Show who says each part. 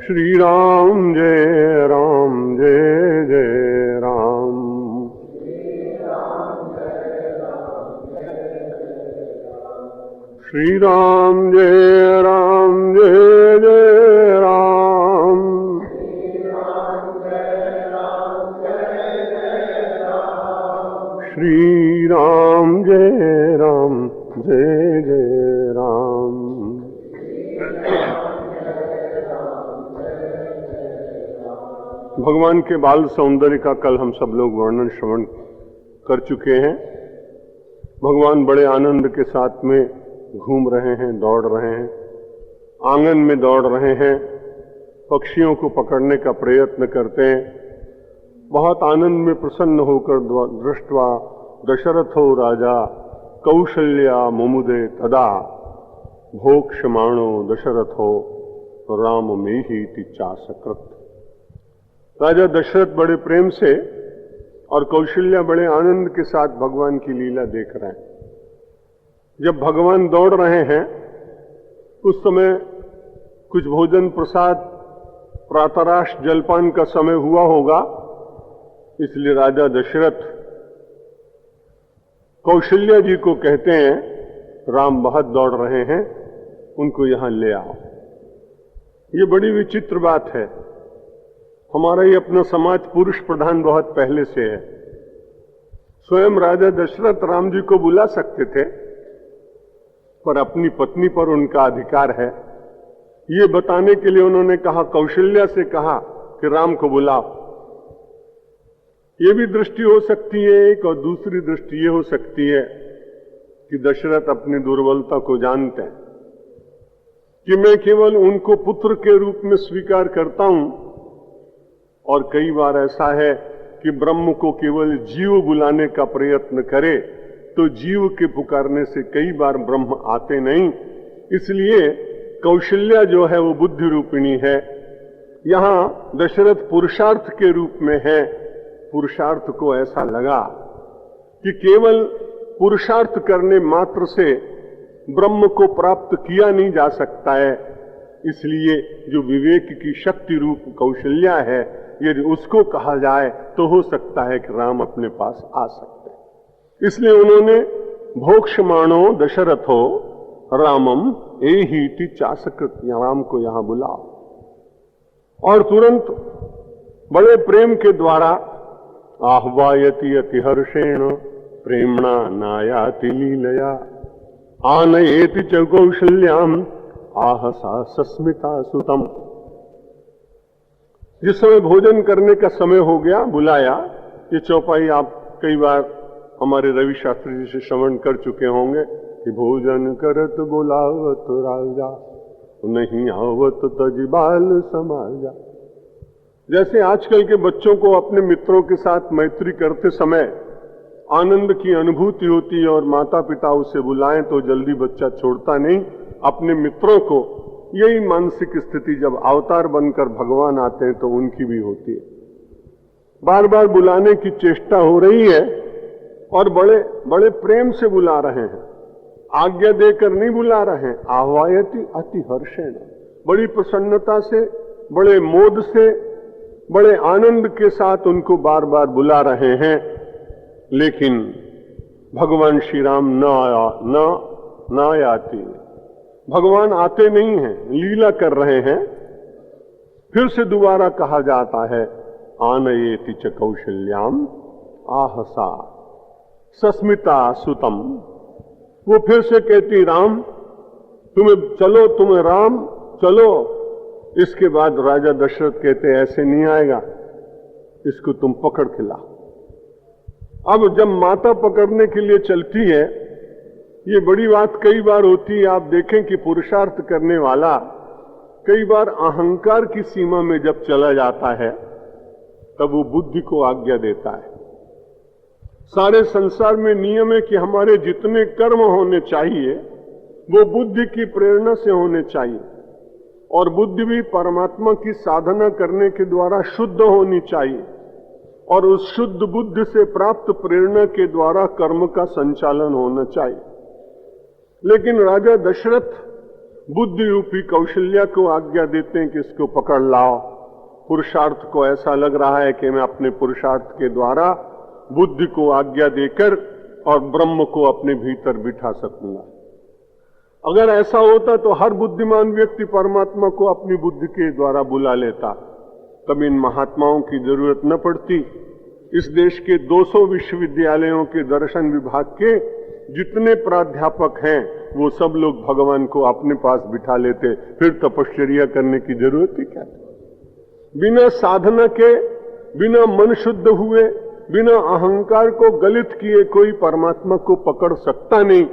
Speaker 1: श्री राम जय राम जय जय राम। श्री राम जय राम जय जय राम। श्री राम जय राम जय जय राम। भगवान के बाल सौंदर्य का कल हम सब लोग वर्णन श्रवण कर चुके हैं। भगवान बड़े आनंद के साथ में घूम रहे हैं, दौड़ रहे हैं, आंगन में दौड़ रहे हैं, पक्षियों को पकड़ने का प्रयत्न करते हैं। बहुत आनंद में प्रसन्न होकर दृष्ट्वा दशरथो राजा कौशल्या मुमुदे तदा भोक्ष्यमाणो दशरथो राममेहीति चासकृत। राजा दशरथ बड़े प्रेम से और कौशल्या बड़े आनंद के साथ भगवान की लीला देख रहे हैं। जब भगवान दौड़ रहे हैं उस समय कुछ भोजन प्रसाद प्रातराश जलपान का समय हुआ होगा, इसलिए राजा दशरथ कौशल्या जी को कहते हैं, राम बहुत दौड़ रहे हैं, उनको यहां ले आओ। ये बड़ी विचित्र बात है। हमारा ये अपना समाज पुरुष प्रधान बहुत पहले से है। स्वयं राजा दशरथ राम जी को बुला सकते थे, पर अपनी पत्नी पर उनका अधिकार है। ये बताने के लिए उन्होंने कहा, कौशल्या से कहा कि राम को बुलाओ। ये भी दृष्टि हो सकती है एक, और दूसरी दृष्टि ये हो सकती है कि दशरथ अपनी दुर्बलता को जानते हैं कि मैं केवल उनको पुत्र के रूप में स्वीकार करता हूं, और कई बार ऐसा है कि ब्रह्म को केवल जीव बुलाने का प्रयत्न करे तो जीव के पुकारने से कई बार ब्रह्म आते नहीं। इसलिए कौशल्या जो है वो बुद्धि रूपिणी है। यहां दशरथ पुरुषार्थ के रूप में है। पुरुषार्थ को ऐसा लगा कि केवल पुरुषार्थ करने मात्र से ब्रह्म को प्राप्त किया नहीं जा सकता है। इसलिए जो विवेक की शक्ति रूप कौशल्या है, यदि उसको कहा जाए तो हो सकता है कि राम अपने पास आ सकते हैं। इसलिए उन्होंने भोक्ष्यमाणो दशरथो रामम एहीति चासकृत, राम को यहां बुलाओ। और तुरंत बड़े प्रेम के द्वारा आह्वायति अतिहर्षेण प्रेमणा नायाति लीलया आनयेति च कौशल्याम आहसा सस्मिता सुतम। जिस समय भोजन करने का समय हो गया, बुलाया। ये चौपाई आप कई बार हमारे रवि शास्त्री जी से श्रवण कर चुके होंगे कि भोजन करत बुलावत राजा नहीं आवत तजिबाल समाजा। जैसे आजकल के बच्चों को अपने मित्रों के साथ मैत्री करते समय आनंद की अनुभूति होती है और माता पिता उसे बुलाएं तो जल्दी बच्चा छोड़ता नहीं अपने मित्रों को। यही मानसिक स्थिति जब अवतार बनकर भगवान आते हैं तो उनकी भी होती है। बार बार बुलाने की चेष्टा हो रही है और बड़े बड़े प्रेम से बुला रहे हैं, आज्ञा देकर नहीं बुला रहे हैं। आह्वायति अति हर्षेण, बड़ी प्रसन्नता से, बड़े मोद से, बड़े आनंद के साथ उनको बार बार बुला रहे हैं। लेकिन भगवान श्री राम न आती, भगवान आते नहीं हैं, लीला कर रहे हैं। फिर से दोबारा कहा जाता है आनयेति च कौशल्याम आहसा सस्मिता सुतम। वो फिर से कहती, राम तुम्हें चलो, तुम्हें राम चलो। इसके बाद राजा दशरथ कहते, ऐसे नहीं आएगा, इसको तुम पकड़ के ला। अब जब माता पकड़ने के लिए चलती है, ये बड़ी बात कई बार होती है। आप देखें कि पुरुषार्थ करने वाला कई बार अहंकार की सीमा में जब चला जाता है तब वो बुद्धि को आज्ञा देता है। सारे संसार में नियम है कि हमारे जितने कर्म होने चाहिए वो बुद्धि की प्रेरणा से होने चाहिए, और बुद्धि भी परमात्मा की साधना करने के द्वारा शुद्ध होनी चाहिए, और उस शुद्ध बुद्धि से प्राप्त प्रेरणा के द्वारा कर्म का संचालन होना चाहिए। लेकिन राजा दशरथ बुद्धि रूपी कौशल्य को आज्ञा देते हैं कि इसको पकड़ लाओ। पुरुषार्थ को ऐसा लग रहा है कि मैं अपने पुरुषार्थ के द्वारा बुद्धि को आज्ञा देकर और ब्रह्म को अपने भीतर बिठा सकूंगा। अगर ऐसा होता तो हर बुद्धिमान व्यक्ति परमात्मा को अपनी बुद्धि के द्वारा बुला लेता, तब इन महात्माओं की जरूरत न पड़ती। इस देश के 200 विश्वविद्यालयों के दर्शन विभाग के जितने प्राध्यापक हैं वो सब लोग भगवान को अपने पास बिठा लेते, फिर तपश्चर्या करने की जरूरत ही क्या? बिना साधना के, बिना मन शुद्ध हुए, बिना अहंकार को गलित किए कोई परमात्मा को पकड़ सकता नहीं।